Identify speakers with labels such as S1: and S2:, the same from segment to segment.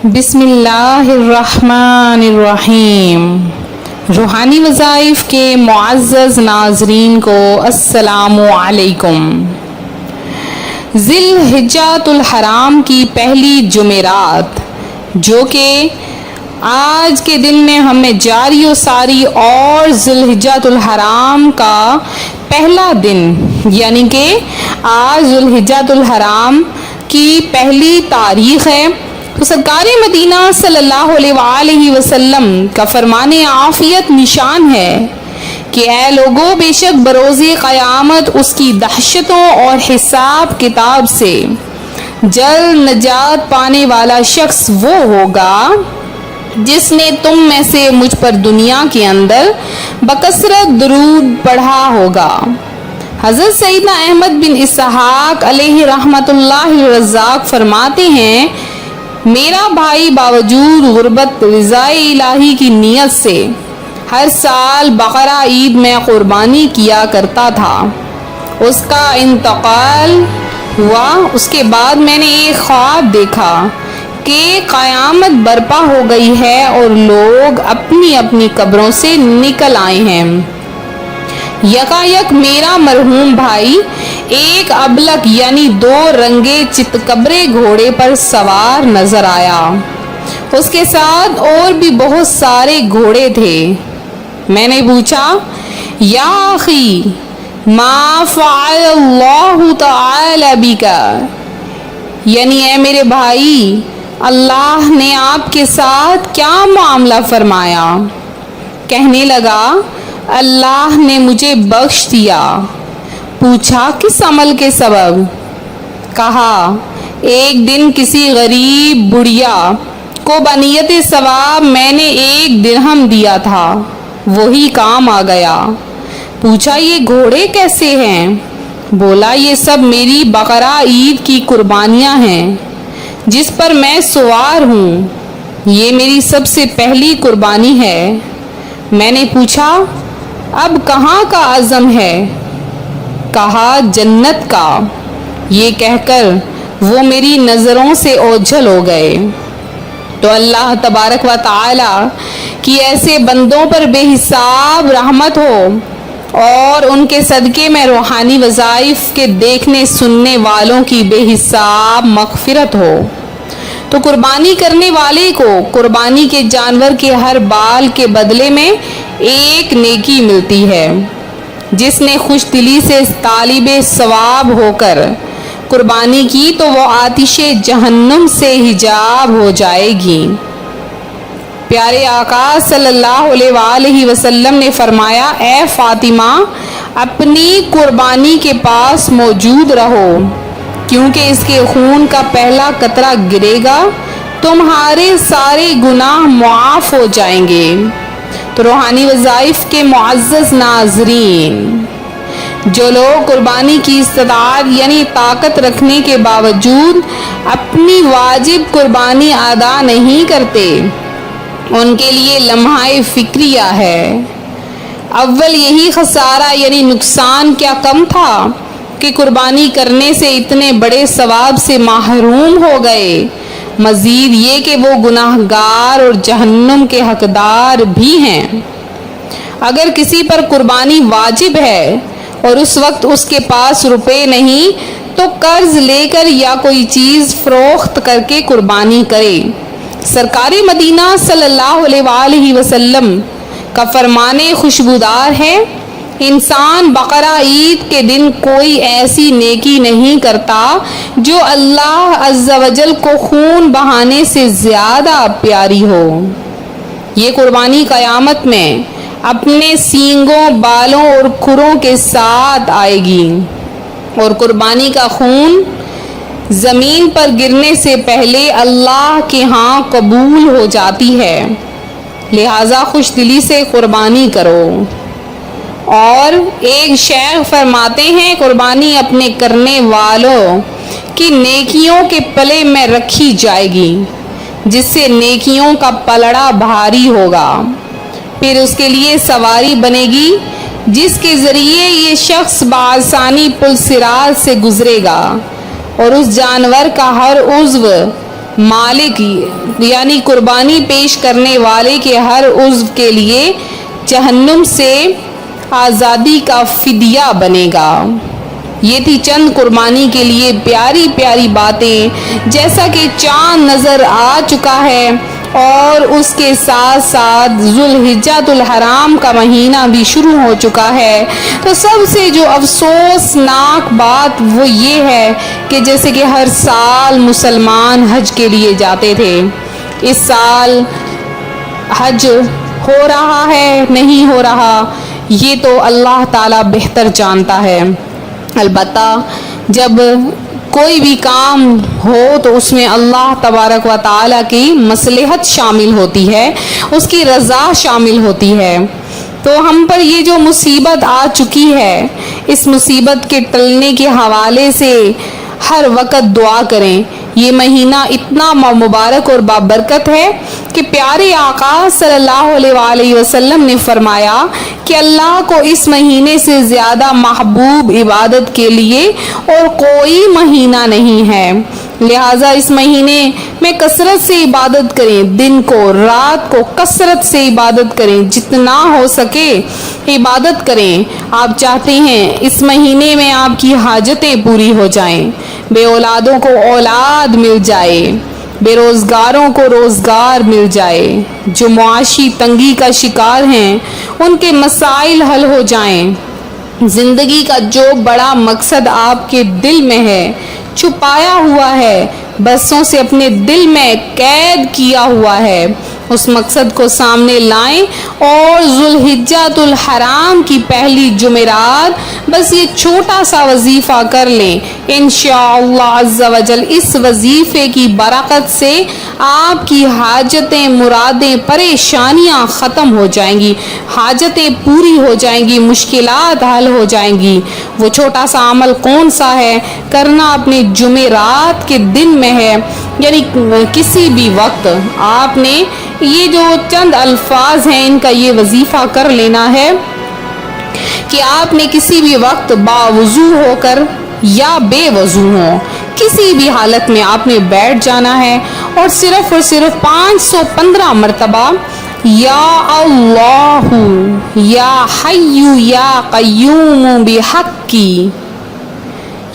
S1: بسم اللہ الرحمن الرحیم۔ روحانی وظائف کے معزز ناظرین کو السلام علیکم۔ ذی الحجۃ الحرام کی پہلی جمعرات، جو کہ آج کے دن میں ہمیں جاری و ساری اور ذی الحجۃ الحرام کا پہلا دن، یعنی کہ آج ذی الحجۃ الحرام کی پہلی تاریخ ہے، تو سرکار مدینہ صلی اللہ علیہ وآلہ وسلم کا فرمان عافیت نشان ہے کہ اے لوگو، بے شک بروز قیامت اس کی دہشتوں اور حساب کتاب سے جلد نجات پانے والا شخص وہ ہوگا جس نے تم میں سے مجھ پر دنیا کے اندر بکثرت درود پڑھا ہوگا۔ حضرت سیدنا احمد بن اسحاق علیہ رحمۃ اللہ الرزاق فرماتے ہیں، میرا بھائی باوجود غربت رضائے الہی کی نیت سے ہر سال بقرہ عید میں قربانی کیا کرتا تھا۔ اس کا انتقال ہوا، اس کے بعد میں نے ایک خواب دیکھا کہ قیامت برپا ہو گئی ہے اور لوگ اپنی اپنی قبروں سے نکل آئے ہیں۔ یکایک میرا مرحوم بھائی ایک ابلک یعنی دو رنگے چتکبرے گھوڑے پر سوار نظر آیا۔ اس کے ساتھ اور بھی بہت سارے گھوڑے تھے۔ میں نے پوچھا، یا اخی ما فعل اللہ تعالی بکا، یعنی اے میرے بھائی، اللہ نے آپ کے ساتھ کیا معاملہ فرمایا؟ کہنے لگا، اللہ نے مجھے بخش دیا۔ پوچھا، کس عمل کے سبب؟ کہا، ایک دن کسی غریب بڑھیا کو بنیت ثواب میں نے 1 درہم دیا تھا، وہی کام آ گیا۔ پوچھا، یہ گھوڑے کیسے ہیں؟ بولا، یہ سب میری بقرہ عید کی قربانیاں ہیں جس پر میں سوار ہوں، یہ میری سب سے پہلی قربانی ہے۔ میں نے پوچھا، اب کہاں کا عزم ہے؟ کہا، جنت کا۔ یہ کہہ کر وہ میری نظروں سے اوجھل ہو گئے۔ تو اللہ تبارک و تعالی کی ایسے بندوں پر بے حساب رحمت ہو اور ان کے صدقے میں روحانی وظائف کے دیکھنے سننے والوں کی بے حساب مغفرت ہو۔ تو قربانی کرنے والے کو قربانی کے جانور کے ہر بال کے بدلے میں ایک نیکی ملتی ہے۔ جس نے خوش دلی سے طالب ثواب ہو کر قربانی کی تو وہ آتش جہنم سے حجاب ہو جائے گی۔ پیارے آقا صلی اللہ علیہ وآلہ وسلم نے فرمایا، اے فاطمہ، اپنی قربانی کے پاس موجود رہو، کیونکہ اس کے خون کا پہلا قطرہ گرے گا تمہارے سارے گناہ معاف ہو جائیں گے۔ تو روحانی وظائف کے معزز ناظرین، جو لوگ قربانی کی استطاعت یعنی طاقت رکھنے کے باوجود اپنی واجب قربانی ادا نہیں کرتے، ان کے لیے لمحہ فکریہ ہے۔ اول یہی خسارہ یعنی نقصان کیا کم تھا کہ قربانی کرنے سے اتنے بڑے ثواب سے محروم ہو گئے، مزید یہ کہ وہ گناہ گار اور جہنم کے حقدار بھی ہیں۔ اگر کسی پر قربانی واجب ہے اور اس وقت اس کے پاس روپے نہیں تو قرض لے کر یا کوئی چیز فروخت کر کے قربانی کرے۔ سرکار مدینہ صلی اللہ علیہ وآلہ وسلم کا فرمان خوشبودار ہے، انسان بقرہ عید کے دن کوئی ایسی نیکی نہیں کرتا جو اللہ عز و جل کو خون بہانے سے زیادہ پیاری ہو۔ یہ قربانی قیامت میں اپنے سینگوں، بالوں اور کھروں کے ساتھ آئے گی، اور قربانی کا خون زمین پر گرنے سے پہلے اللہ کے ہاں قبول ہو جاتی ہے، لہذا خوش دلی سے قربانی کرو۔ اور ایک شیخ فرماتے ہیں، قربانی اپنے کرنے والوں کی نیکیوں کے پلے میں رکھی جائے گی، جس سے نیکیوں کا پلڑا بھاری ہوگا، پھر اس کے لیے سواری بنے گی جس کے ذریعے یہ شخص بآسانی پل صراط سے گزرے گا، اور اس جانور کا ہر عضو مالک یعنی قربانی پیش کرنے والے کے ہر عضو کے لیے جہنم سے آزادی کا فدیہ بنے گا۔ یہ تھی چند قربانی کے لیے پیاری پیاری باتیں۔ جیسا کہ چاند نظر آ چکا ہے اور اس کے ساتھ ساتھ ذوالحجۃ الحرام کا مہینہ بھی شروع ہو چکا ہے، تو سب سے جو افسوسناک بات وہ یہ ہے کہ جیسے کہ ہر سال مسلمان حج کے لیے جاتے تھے، اس سال حج ہو رہا ہے نہیں ہو رہا یہ تو اللہ تعالیٰ بہتر جانتا ہے۔ البتہ جب کوئی بھی کام ہو تو اس میں اللہ تبارک و تعالیٰ کی مصلحت شامل ہوتی ہے، اس کی رضا شامل ہوتی ہے۔ تو ہم پر یہ جو مصیبت آ چکی ہے، اس مصیبت کے ٹلنے کے حوالے سے ہر وقت دعا کریں۔ یہ مہینہ اتنا مبارک اور بابرکت ہے کہ پیارے آقا صلی اللہ علیہ وآلہ وسلم نے فرمایا کہ اللہ کو اس مہینے سے زیادہ محبوب عبادت کے لیے اور کوئی مہینہ نہیں ہے، لہٰذا اس مہینے میں کثرت سے عبادت کریں، دن کو رات کو کثرت سے عبادت کریں، جتنا ہو سکے عبادت کریں۔ آپ چاہتے ہیں اس مہینے میں آپ کی حاجتیں پوری ہو جائیں، بے اولادوں کو اولاد مل جائے، بے روزگاروں کو روزگار مل جائے، جو معاشی تنگی کا شکار ہیں ان کے مسائل حل ہو جائیں، زندگی کا جو بڑا مقصد آپ کے دل میں ہے، چھپایا ہوا ہے، برسوں سے اپنے دل میں قید کیا ہوا ہے، اس مقصد کو سامنے لائیں اور ذوالحجۃ الحرام کی پہلی جمعرات بس یہ چھوٹا سا وظیفہ کر لیں۔ انشاءاللہ عز و جل اس وظیفے کی برکت سے آپ کی حاجتیں، مرادیں، پریشانیاں ختم ہو جائیں گی، حاجتیں پوری ہو جائیں گی، مشکلات حل ہو جائیں گی۔ وہ چھوٹا سا عمل کون سا ہے؟ کرنا اپنے جمعرات کے دن میں ہے، یعنی کسی بھی وقت آپ نے یہ جو چند الفاظ ہیں ان کا یہ وظیفہ کر لینا ہے کہ آپ نے کسی بھی وقت باوضو ہو کر یا بے وضو ہو، کسی بھی حالت میں آپ نے بیٹھ جانا ہے اور صرف 515 مرتبہ یا اللہ یا حی یا قیوم بحقی،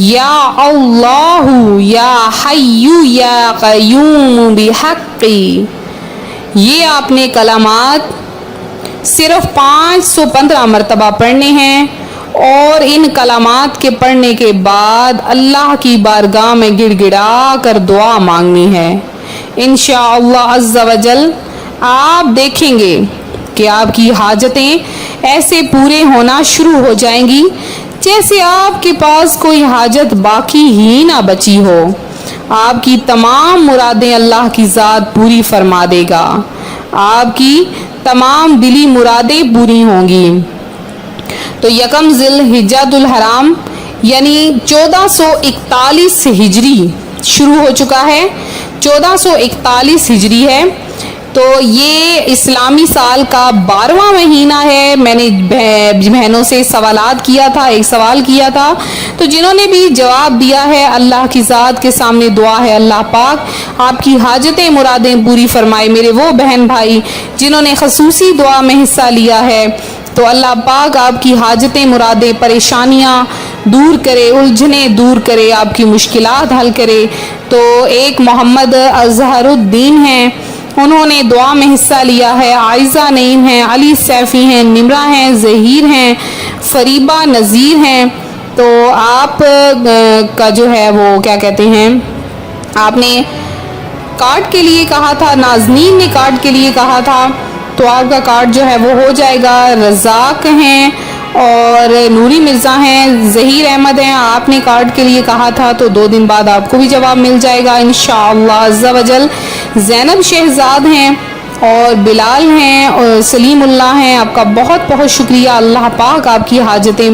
S1: یا اللہ یا حی یا قیوم بحقی، یہ آپ نے کلمات صرف 515 مرتبہ پڑھنے ہیں اور ان کلمات کے پڑھنے کے بعد اللہ کی بارگاہ میں گڑ گڑا کر دعا مانگنی ہے۔ انشاءاللہ عز و جل آپ دیکھیں گے کہ آپ کی حاجتیں ایسے پورے ہونا شروع ہو جائیں گی جیسے آپ کے پاس کوئی حاجت باقی ہی نہ بچی ہو۔ آپ کی تمام مرادیں اللہ کی ذات پوری فرما دے گا، آپ کی تمام دلی مرادیں پوری ہوں گی۔ تو یکم ذوالحجۃ الحرام یعنی 1441 ہجری شروع ہو چکا ہے، 1441 ہجری ہے، تو یہ اسلامی سال کا 12واں مہینہ ہے۔ میں نے بہنوں سے سوالات کیا تھا، ایک سوال کیا تھا، تو جنہوں نے بھی جواب دیا ہے اللہ کی ذات کے سامنے دعا ہے اللہ پاک آپ کی حاجتیں مرادیں پوری فرمائے۔ میرے وہ بہن بھائی جنہوں نے خصوصی دعا میں حصہ لیا ہے تو اللہ پاک آپ کی حاجتیں مرادیں پریشانیاں دور کرے، الجھنیں دور کرے، آپ کی مشکلات حل کرے۔ تو ایک محمد اظہر الدین ہیں، انہوں نے دعا میں حصہ لیا ہے، عائزہ نعیم ہیں، علی سیفی ہیں، نمرہ ہیں، ظہیر ہیں، فریبہ نذیر ہیں۔ تو آپ کا جو ہے وہ کیا کہتے ہیں، آپ نے کارڈ کے لیے کہا تھا، نازنین نے کارڈ کے لیے کہا تھا، تو آپ کا کارڈ جو ہے وہ ہو جائے گا۔ رزاق ہیں اور نوری مرزا ہیں، ظہیر احمد ہیں، آپ نے کارڈ کے لیے کہا تھا تو 2 دن بعد آپ کو بھی جواب مل جائے گا انشاءاللہ عز و جل۔ زینب شہزاد ہیں اور بلال ہیں اور سلیم اللہ ہیں، آپ کا بہت بہت شکریہ، اللہ پاک آپ کی حاجتیں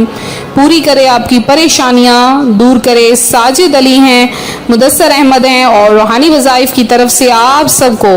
S1: پوری کرے آپ کی پریشانیاں دور کرے۔ ساجد علی ہیں، مدثر احمد ہیں اور روحانی وظائف کی طرف سے آپ سب کو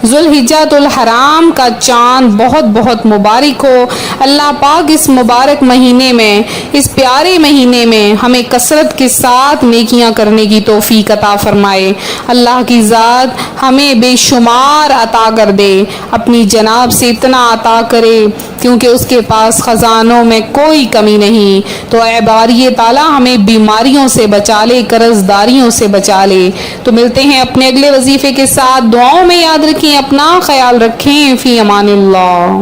S1: ذوالحجۃ الحرام کا چاند بہت بہت مبارک ہو۔ اللہ پاک اس مبارک مہینے میں، اس پیارے مہینے میں ہمیں کثرت کے ساتھ نیکیاں کرنے کی توفیق عطا فرمائے۔ اللہ کی ذات ہمیں بے شمار عطا کر دے، اپنی جناب سے اتنا عطا کرے کیونکہ اس کے پاس خزانوں میں کوئی کمی نہیں۔ تو اے باری تعالیٰ ہمیں بیماریوں سے بچا لے، قرض داریوں سے بچا لے۔ تو ملتے ہیں اپنے اگلے وظیفے کے ساتھ، دعاؤں میں یاد رکھیں، اپنا خیال رکھیں، فی امان اللہ۔